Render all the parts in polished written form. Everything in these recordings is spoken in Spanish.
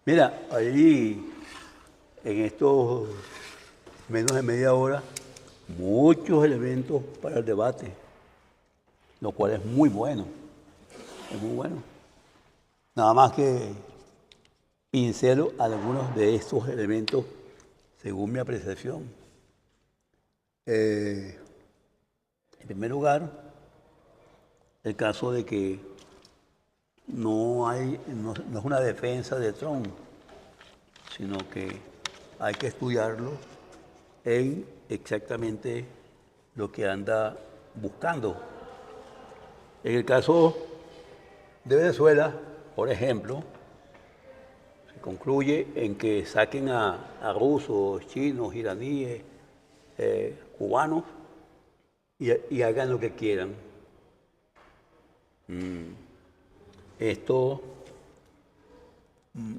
Mira, ahí en estos menos de media hora, muchos elementos para el debate, lo cual es muy bueno, es muy bueno. Nada más que pincelo algunos de estos elementos según mi apreciación. En primer lugar, el caso de que no es una defensa de Trump, sino que hay que estudiarlo en exactamente lo que anda buscando. En el caso de Venezuela, por ejemplo, se concluye en que saquen a rusos, chinos, iraníes, cubanos y hagan lo que quieran. Esto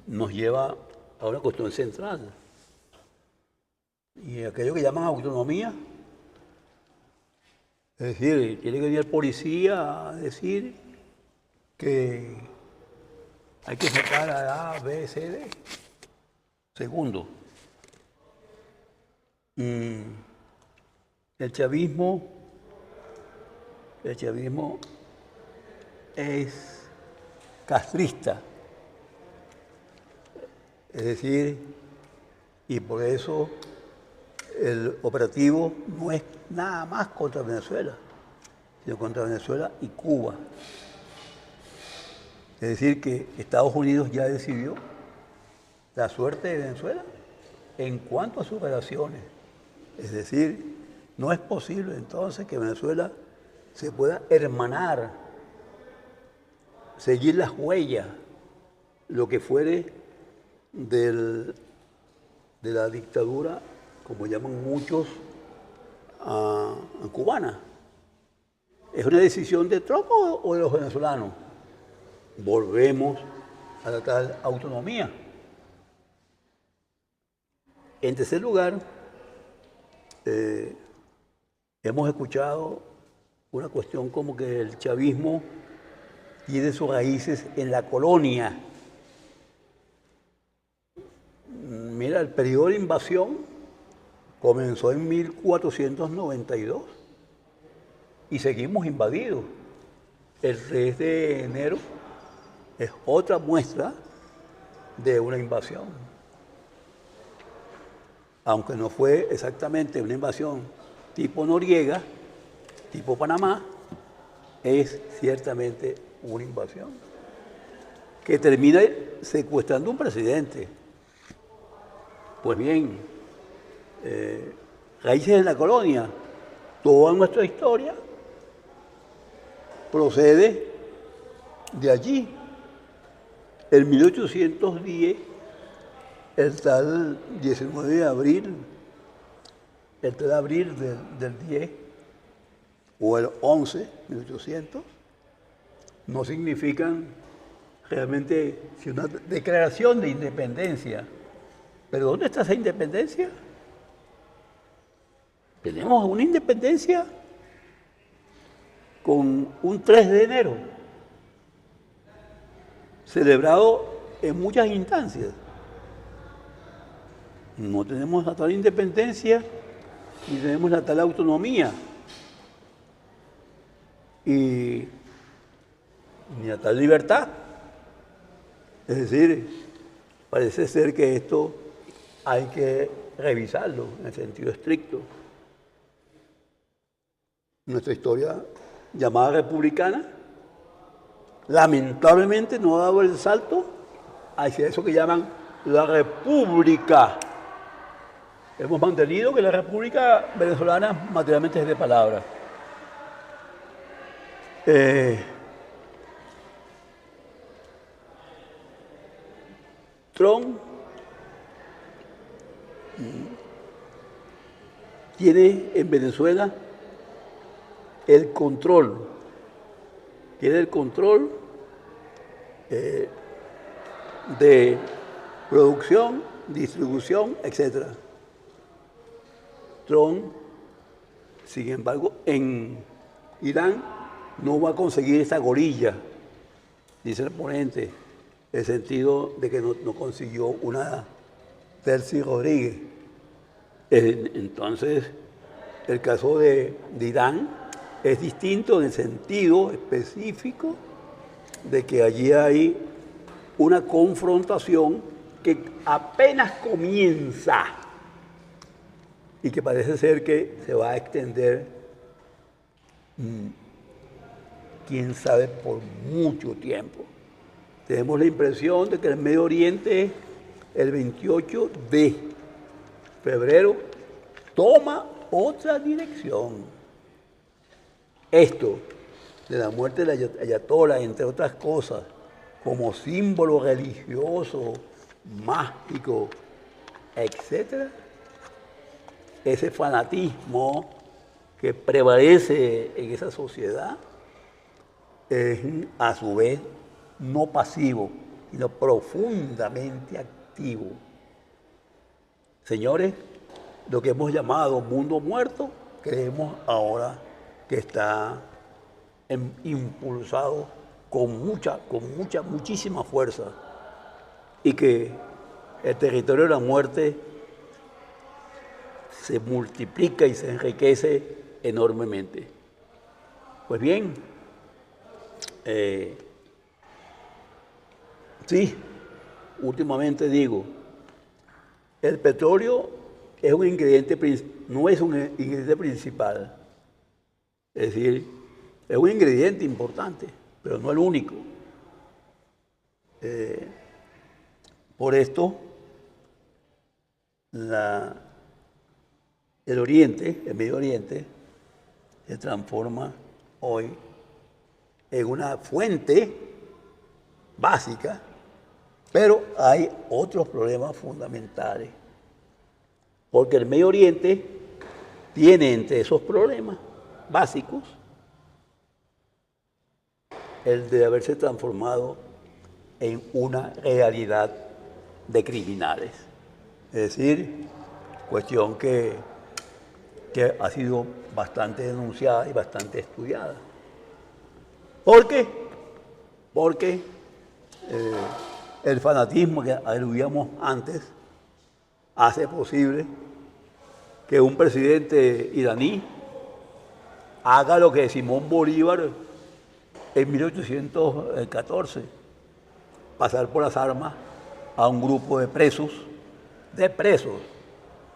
nos lleva a una cuestión central. Y aquello que llaman autonomía, es decir, tiene que venir el policía a decir que hay que sacar a B, C, D. Segundo, el chavismo es castrista, es decir, y por eso el operativo no es nada más contra Venezuela, sino contra Venezuela y Cuba. Es decir, que Estados Unidos ya decidió la suerte de Venezuela en cuanto a sus relaciones. Es decir, no es posible entonces que Venezuela se pueda hermanar, seguir las huellas, lo que fuere de la dictadura, como llaman muchos, cubana. ¿Es una decisión de Trump o de los venezolanos? Volvemos a la tal autonomía. En tercer lugar, hemos escuchado una cuestión como que el chavismo tiene sus raíces en la colonia. Mira, el periodo de invasión comenzó en 1492 y seguimos invadidos. El 3 de enero es otra muestra de una invasión. Aunque no fue exactamente una invasión tipo Noriega, tipo Panamá, es ciertamente una invasión que termina secuestrando un presidente. Pues bien, raíces en la colonia, toda nuestra historia procede de allí. En 1810, el tal 19 de abril, el 3 de abril del 10, o el 11, 1800, no significan realmente una declaración de independencia. ¿Pero dónde está esa independencia? Tenemos una independencia con un 3 de enero, celebrado en muchas instancias. No tenemos la tal independencia ni tenemos la tal autonomía y ni la tal libertad. Es decir, parece ser que esto hay que revisarlo en el sentido estricto. Nuestra historia llamada republicana lamentablemente no ha dado el salto hacia eso que llaman la república. Hemos mantenido que la república venezolana materialmente es de palabra. Trump tiene en Venezuela el control, de producción, distribución, etc. Trump, sin embargo, en Irán no va a conseguir esa gorilla, dice el ponente, en el sentido de que no consiguió una Delcy Rodríguez. Entonces, el caso de Irán es distinto en el sentido específico de que allí hay una confrontación que apenas comienza y que parece ser que se va a extender, quién sabe, por mucho tiempo. Tenemos la impresión de que el Medio Oriente, el 28 de febrero, toma otra dirección. Esto de la muerte del Ayatollah, entre otras cosas, como símbolo religioso, mágico, etc., ese fanatismo que prevalece en esa sociedad es a su vez no pasivo, sino profundamente activo. Señores, lo que hemos llamado mundo muerto, creemos ahora que está impulsado con muchísima fuerza y que el territorio de la muerte se multiplica y se enriquece enormemente. Pues bien, sí, últimamente digo, el petróleo es un ingrediente, no es un ingrediente principal, es decir, es un ingrediente importante, pero no el único. Por esto, el Medio Oriente, se transforma hoy en una fuente básica, pero hay otros problemas fundamentales, porque el Medio Oriente tiene entre esos problemas básicos el de haberse transformado en una realidad de criminales. Es decir, cuestión que ha sido bastante denunciada y bastante estudiada. ¿Por qué? Porque el fanatismo que aludíamos antes hace posible que un presidente iraní haga lo que Simón Bolívar en 1814, pasar por las armas a un grupo de presos,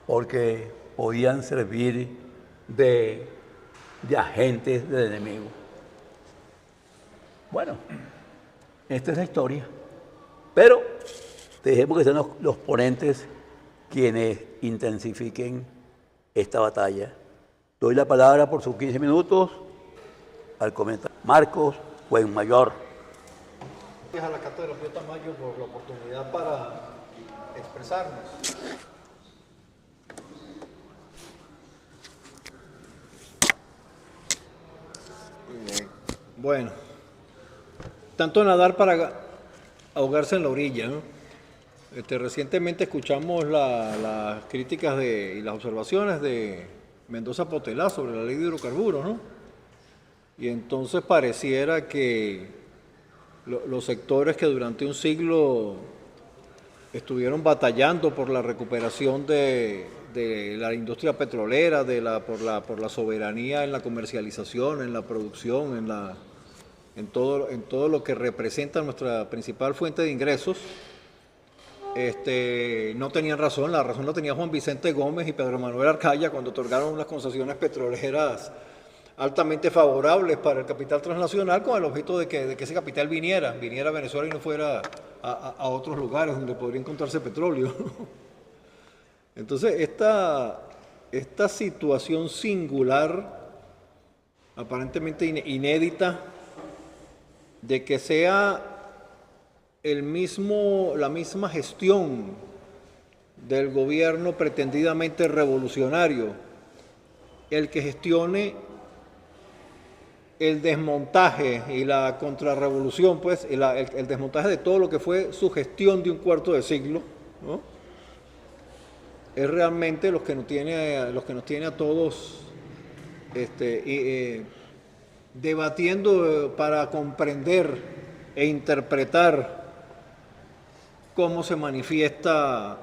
porque podían servir de agentes del enemigo. Bueno, esta es la historia, pero dejemos que sean los ponentes quienes intensifiquen esta batalla. Doy la palabra por sus 15 minutos al comentario. Marcos Buenmayor. Gracias a la Cátedra Pío Tamayo por la oportunidad para expresarnos. Bueno, tanto nadar para ahogarse en la orilla, ¿no? Recientemente escuchamos las críticas y las observaciones de Mendoza Potelá sobre la ley de hidrocarburos, ¿no? Y entonces pareciera que los sectores que durante un siglo estuvieron batallando por la recuperación de la industria petrolera, por la soberanía en la comercialización, en la producción, en todo lo que representa nuestra principal fuente de ingresos, no tenían razón. La razón la tenía Juan Vicente Gómez y Pedro Manuel Arcaya cuando otorgaron unas concesiones petroleras altamente favorables para el capital transnacional, con el objeto de que ese capital viniera a Venezuela y no fuera a otros lugares donde podría encontrarse petróleo. Entonces, esta situación singular, aparentemente inédita, de que sea la misma gestión del gobierno pretendidamente revolucionario el que gestione el desmontaje y la contrarrevolución, pues, el desmontaje de todo lo que fue su gestión de un cuarto de siglo, ¿no? Es realmente los que nos tiene a todos debatiendo para comprender e interpretar cómo se manifiesta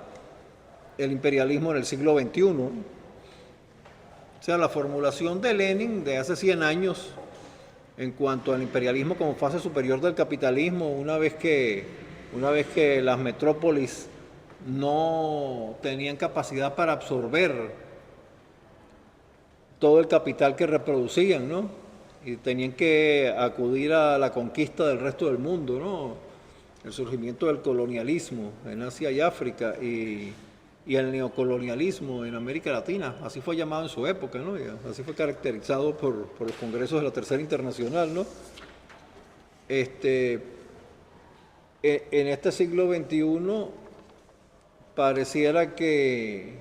el imperialismo en el siglo XXI. O sea, la formulación de Lenin de hace 100 años en cuanto al imperialismo como fase superior del capitalismo, una vez que las metrópolis no tenían capacidad para absorber todo el capital que reproducían, ¿no? Y tenían que acudir a la conquista del resto del mundo, ¿no? El surgimiento del colonialismo en Asia y África y el neocolonialismo en América Latina, así fue llamado en su época, ¿no? Y así fue caracterizado por los congresos de la Tercera Internacional, ¿no? En este siglo XXI pareciera que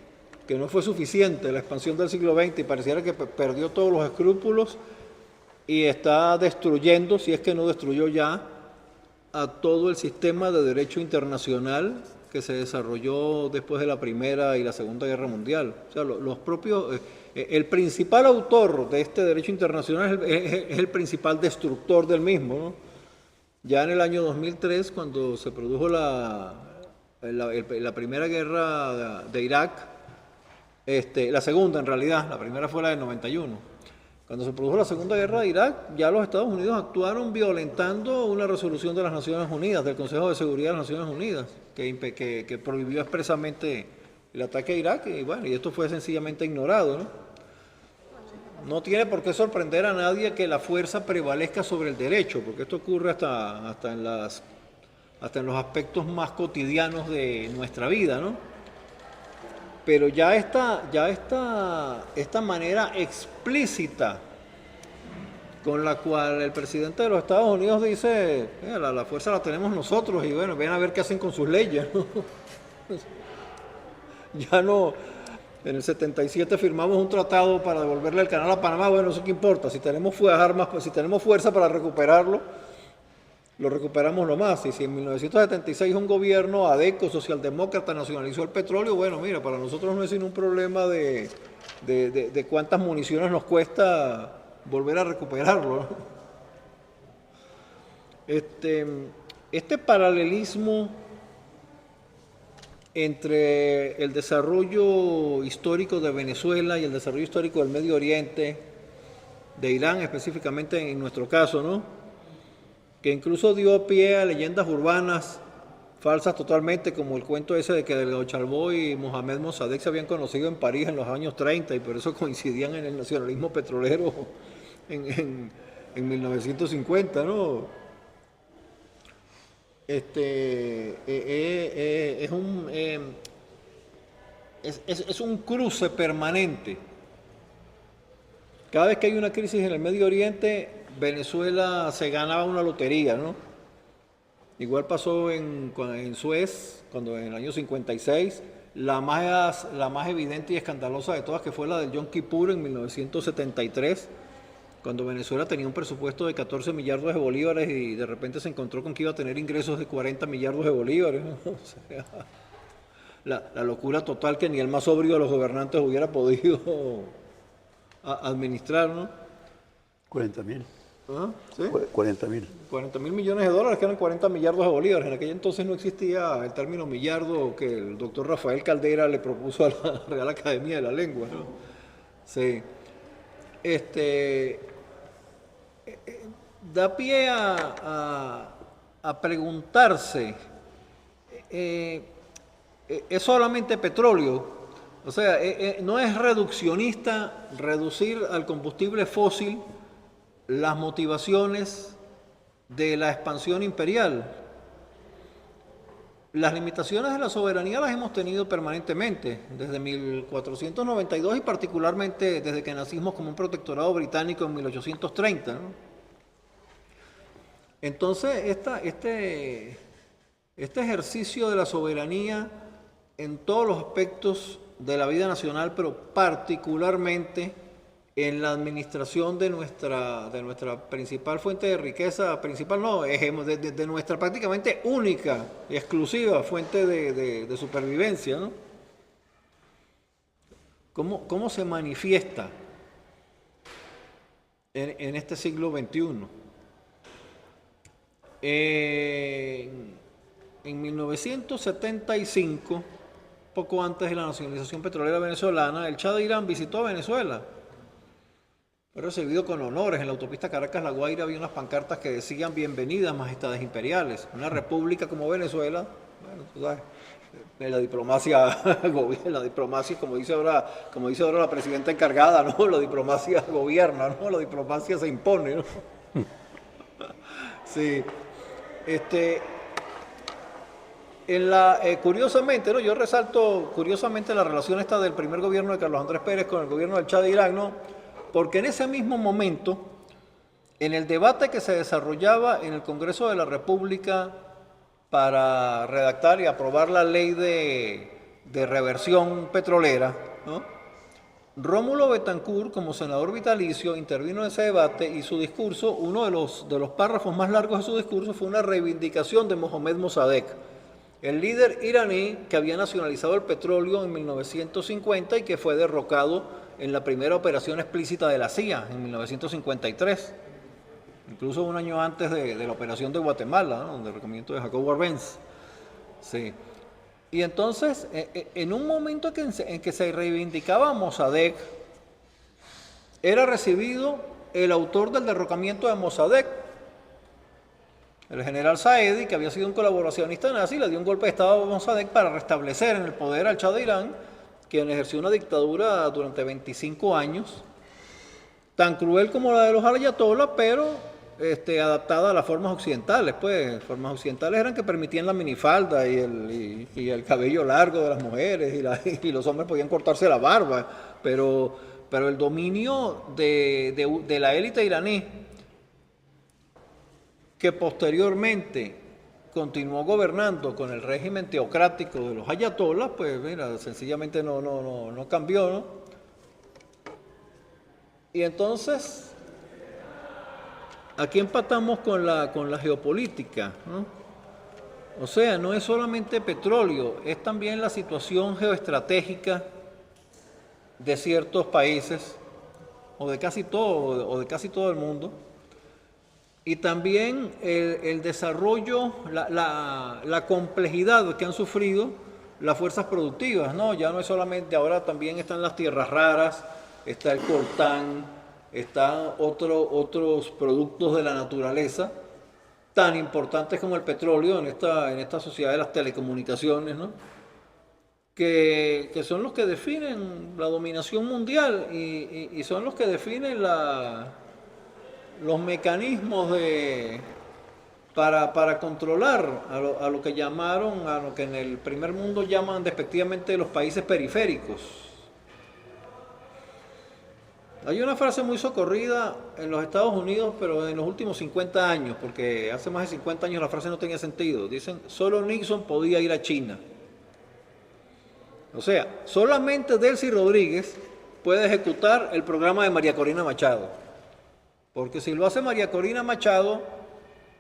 no fue suficiente la expansión del siglo XX y pareciera que perdió todos los escrúpulos y está destruyendo, si es que no destruyó ya, a todo el sistema de derecho internacional que se desarrolló después de la Primera y la Segunda Guerra Mundial. O sea, los propios, el principal autor de este derecho internacional es el principal destructor del mismo, ¿no? Ya en el año 2003, cuando se produjo la primera guerra de Irak, la segunda en realidad, la primera fue la del 91. Cuando se produjo la Segunda Guerra de Irak, ya los Estados Unidos actuaron violentando una resolución de las Naciones Unidas, del Consejo de Seguridad de las Naciones Unidas, que prohibió expresamente el ataque a Irak, y bueno, y esto fue sencillamente ignorado, ¿no? No tiene por qué sorprender a nadie que la fuerza prevalezca sobre el derecho, porque esto ocurre hasta en los aspectos más cotidianos de nuestra vida, ¿no? Pero ya esta manera explícita con la cual el presidente de los Estados Unidos dice, la fuerza la tenemos nosotros y bueno, ven a ver qué hacen con sus leyes, ¿no? Ya no, en el 77 firmamos un tratado para devolverle el canal a Panamá, bueno, eso qué importa, si tenemos armas, si tenemos fuerza para recuperarlo, lo recuperamos nomás. Y si en 1976 un gobierno adeco, socialdemócrata, nacionalizó el petróleo, bueno, mira, para nosotros no es sino un problema de cuántas municiones nos cuesta volver a recuperarlo, ¿no? Este paralelismo entre el desarrollo histórico de Venezuela y el desarrollo histórico del Medio Oriente, de Irán específicamente en nuestro caso, ¿no? Que incluso dio pie a leyendas urbanas falsas totalmente, como el cuento ese de que Delgado Chalbó y Mohamed Mossadegh se habían conocido en París en los años 30 y por eso coincidían en el nacionalismo petrolero en 1950, ¿no? Es un cruce permanente. Cada vez que hay una crisis en el Medio Oriente, Venezuela se ganaba una lotería, ¿no? Igual pasó en Suez, cuando en el año 56, la más evidente y escandalosa de todas, que fue la del Yom Kippur en 1973, cuando Venezuela tenía un presupuesto de 14 millardos de bolívares y de repente se encontró con que iba a tener ingresos de 40 millardos de bolívares, ¿no? O sea, la locura total que ni el más sobrio de los gobernantes hubiera podido administrar, ¿no? 40.000. ¿Ah? ¿Sí? 40.000. 40.000 millones de dólares, que eran 40 millardos de bolívares. En aquel entonces no existía el término millardo que el doctor Rafael Caldera le propuso a la Real Academia de la Lengua, ¿no? Sí. Da pie a preguntarse, ¿es solamente petróleo? O sea, no es reduccionista reducir al combustible fósil las motivaciones de la expansión imperial. Las limitaciones de la soberanía las hemos tenido permanentemente, desde 1492 y particularmente desde que nacimos como un protectorado británico en 1830, ¿no? Entonces, este ejercicio de la soberanía en todos los aspectos de la vida nacional, pero particularmente en la administración de nuestra principal fuente de riqueza, principal no, de nuestra prácticamente única y exclusiva fuente de supervivencia, ¿no? ¿Cómo se manifiesta en este siglo XXI? en 1975, poco antes de la nacionalización petrolera venezolana, el Shah de Irán visitó a Venezuela. Fue recibido con honores. En la autopista Caracas-La Guaira había unas pancartas que decían bienvenidas majestades imperiales. Una república como Venezuela, bueno, tú sabes, la diplomacia, como dice ahora la presidenta encargada, ¿no? La diplomacia gobierna, ¿no? La diplomacia se impone, ¿no? Sí. Curiosamente, ¿no? Yo resalto curiosamente la relación esta del primer gobierno de Carlos Andrés Pérez con el gobierno del Shah de Irán, ¿no? Porque en ese mismo momento, en el debate que se desarrollaba en el Congreso de la República para redactar y aprobar la ley de reversión petrolera, ¿no? Rómulo Betancourt, como senador vitalicio, intervino en ese debate y su discurso, uno de los párrafos más largos de su discurso, fue una reivindicación de Mohamed Mossadegh, el líder iraní que había nacionalizado el petróleo en 1950 y que fue derrocado en la primera operación explícita de la CIA en 1953, incluso un año antes de la operación de Guatemala, ¿no? Del derrocamiento de Jacobo Arbenz. Sí. Y entonces, en un momento en que se reivindicaba a Mossadegh, era recibido el autor del derrocamiento de Mossadegh, el general Saedi, que había sido un colaboracionista nazi, le dio un golpe de estado a Mossadegh para restablecer en el poder al Shah de Irán, quien ejerció una dictadura durante 25 años, tan cruel como la de los ayatolás, pero adaptada a las formas occidentales. Pues formas occidentales eran que permitían la minifalda y el cabello largo de las mujeres y los hombres podían cortarse la barba, pero el dominio de la élite iraní, que posteriormente continuó gobernando con el régimen teocrático de los ayatolás, pues mira, sencillamente no cambió, ¿no? Y entonces, aquí empatamos con la geopolítica, ¿no? O sea, no es solamente petróleo, es también la situación geoestratégica de ciertos países, o de casi todo el mundo. Y también el desarrollo, la complejidad que han sufrido las fuerzas productivas, ¿no? Ya no es solamente, ahora también están las tierras raras, está el coltán, están otros productos de la naturaleza, tan importantes como el petróleo en esta sociedad de las telecomunicaciones, ¿no? Que son los que definen la dominación mundial y son los que definen los mecanismos para controlar a lo que en el primer mundo llaman despectivamente los países periféricos. Hay una frase muy socorrida en los Estados Unidos, pero en los últimos 50 años, porque hace más de 50 años la frase no tenía sentido. Dicen, solo Nixon podía ir a China. O sea, solamente Delcy Rodríguez puede ejecutar el programa de María Corina Machado. Porque si lo hace María Corina Machado,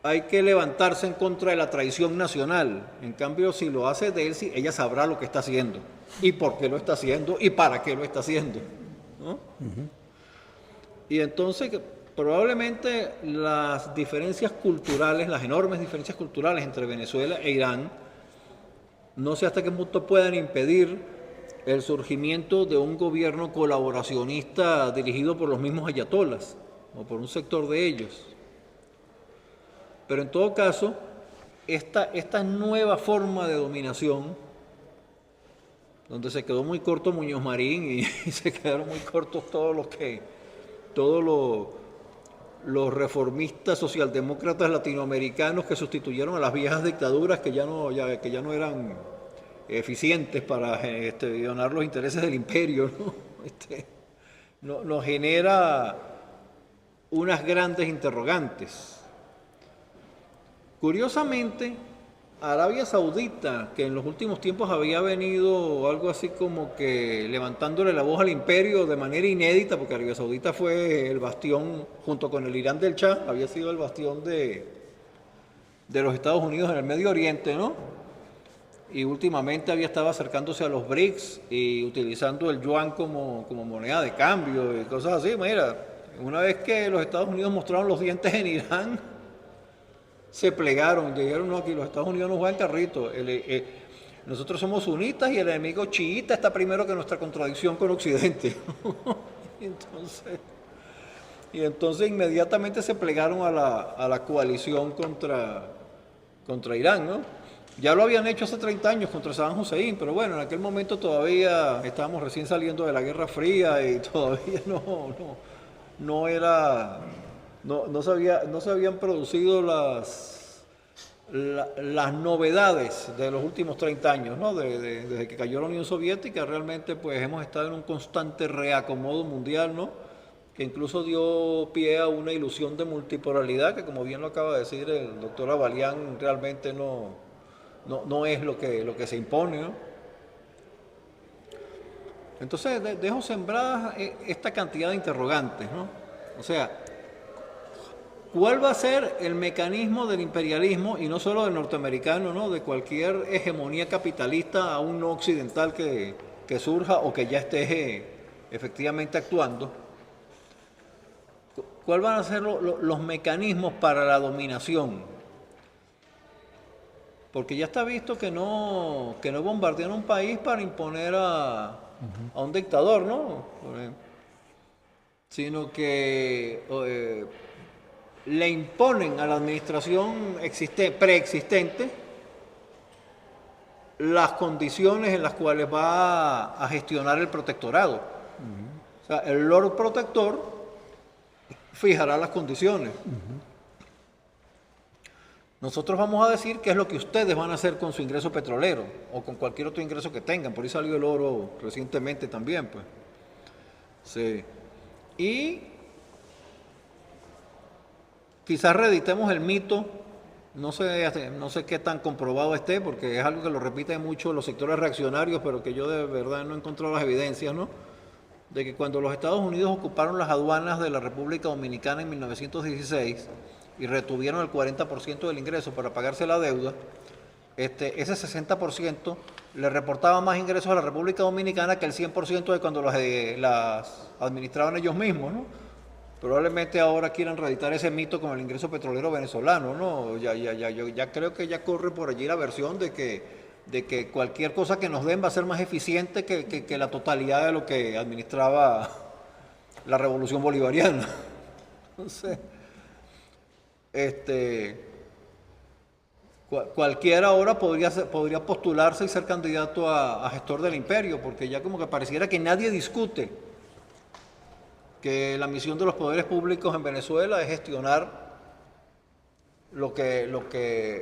hay que levantarse en contra de la traición nacional. En cambio, si lo hace Delcy, ella sabrá lo que está haciendo, y por qué lo está haciendo, y para qué lo está haciendo, ¿no? Uh-huh. Y entonces, probablemente las diferencias culturales, las enormes diferencias culturales entre Venezuela e Irán, no sé hasta qué punto puedan impedir el surgimiento de un gobierno colaboracionista dirigido por los mismos ayatolás, o por un sector de ellos. Pero en todo caso, esta nueva forma de dominación, donde se quedó muy corto Muñoz Marín y se quedaron muy cortos todos los reformistas socialdemócratas latinoamericanos que sustituyeron a las viejas dictaduras que ya no eran eficientes para ganar los intereses del imperio, ¿no? Nos genera unas grandes interrogantes. Curiosamente, Arabia Saudita, que en los últimos tiempos había venido algo así como que levantándole la voz al imperio de manera inédita, porque Arabia Saudita fue el bastión, junto con el Irán del Shah, había sido el bastión de los Estados Unidos en el Medio Oriente, ¿no? Y últimamente había estado acercándose a los BRICS y utilizando el yuan como moneda de cambio y cosas así. Mira, una vez que los Estados Unidos mostraron los dientes en Irán, se plegaron, dijeron, no, aquí los Estados Unidos no juegan carrito. Nosotros somos sunitas y el enemigo chiita está primero que nuestra contradicción con Occidente. Entonces inmediatamente se plegaron a la coalición contra Irán, ¿no? Ya lo habían hecho hace 30 años contra Saddam Hussein, pero bueno, en aquel momento todavía estábamos recién saliendo de la Guerra Fría y todavía no se habían producido las novedades de los últimos 30 años, ¿no? Desde que cayó la Unión Soviética, realmente pues hemos estado en un constante reacomodo mundial, ¿no? Que incluso dio pie a una ilusión de multipolaridad, que como bien lo acaba de decir el doctor Abalián, realmente no es lo que se impone, ¿no? Entonces dejo sembradas esta cantidad de interrogantes, ¿no? O sea, ¿cuál va a ser el mecanismo del imperialismo, y no solo del norteamericano, ¿no? De cualquier hegemonía capitalista aún no occidental que surja o que ya esté efectivamente actuando? ¿Cuáles van a ser los mecanismos para la dominación? Porque ya está visto que no bombardean un país para imponer a un dictador, ¿no? Sino que le imponen a la administración preexistente las condiciones en las cuales va a gestionar el protectorado. O sea, el Lord Protector fijará las condiciones. Nosotros vamos a decir qué es lo que ustedes van a hacer con su ingreso petrolero o con cualquier otro ingreso que tengan. Por ahí salió el oro recientemente también, pues. Sí. Y quizás reeditemos el mito, no sé qué tan comprobado esté, porque es algo que lo repiten mucho los sectores reaccionarios, pero que yo de verdad no he encontrado las evidencias, ¿no? De que cuando los Estados Unidos ocuparon las aduanas de la República Dominicana en 1916 y retuvieron el 40% del ingreso para pagarse la deuda, ese 60% le reportaba más ingresos a la República Dominicana que el 100% de cuando las administraban ellos mismos, ¿no? Probablemente ahora quieran reeditar ese mito con el ingreso petrolero venezolano, ¿no? Ya creo que ya corre por allí la versión de que cualquier cosa que nos den va a ser más eficiente que la totalidad de lo que administraba la Revolución Bolivariana. Entonces, cualquiera ahora podría postularse y ser candidato a gestor del imperio, porque ya como que pareciera que nadie discute que la misión de los poderes públicos en Venezuela es gestionar lo que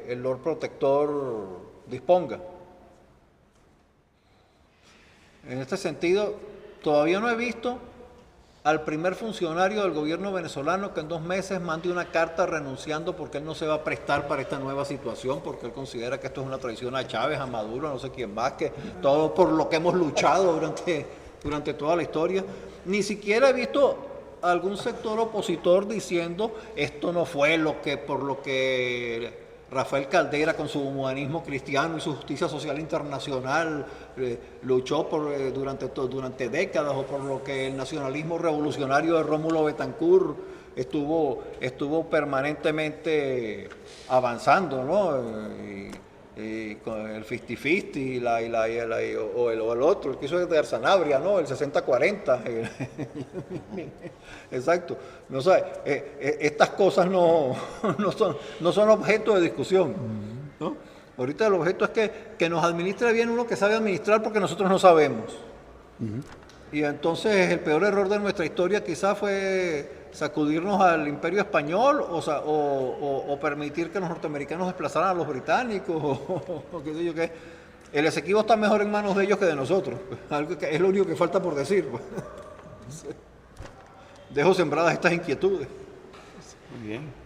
el Lord Protector disponga. En este sentido, todavía no he visto al primer funcionario del gobierno venezolano que en 2 meses mande una carta renunciando porque él no se va a prestar para esta nueva situación, porque él considera que esto es una traición a Chávez, a Maduro, a no sé quién más, que todo por lo que hemos luchado durante toda la historia. Ni siquiera he visto algún sector opositor diciendo esto no fue por lo que Rafael Caldera con su humanismo cristiano y su justicia social internacional luchó durante décadas, o por lo que el nacionalismo revolucionario de Rómulo Betancourt estuvo permanentemente avanzando, ¿no? Y con el 50-50 o el otro, el que hizo de Sanabria, ¿no? El 60-40. Exacto. No sé, estas cosas no son objeto de discusión, ¿no? Ahorita el objeto es que nos administre bien uno que sabe administrar, porque nosotros no sabemos. Y entonces el peor error de nuestra historia quizás fue sacudirnos al Imperio Español o permitir que los norteamericanos desplazaran a los británicos o qué sé yo qué. El Esequibo está mejor en manos de ellos que de nosotros, algo que es lo único que falta por decir. Dejo sembradas estas inquietudes. Muy bien.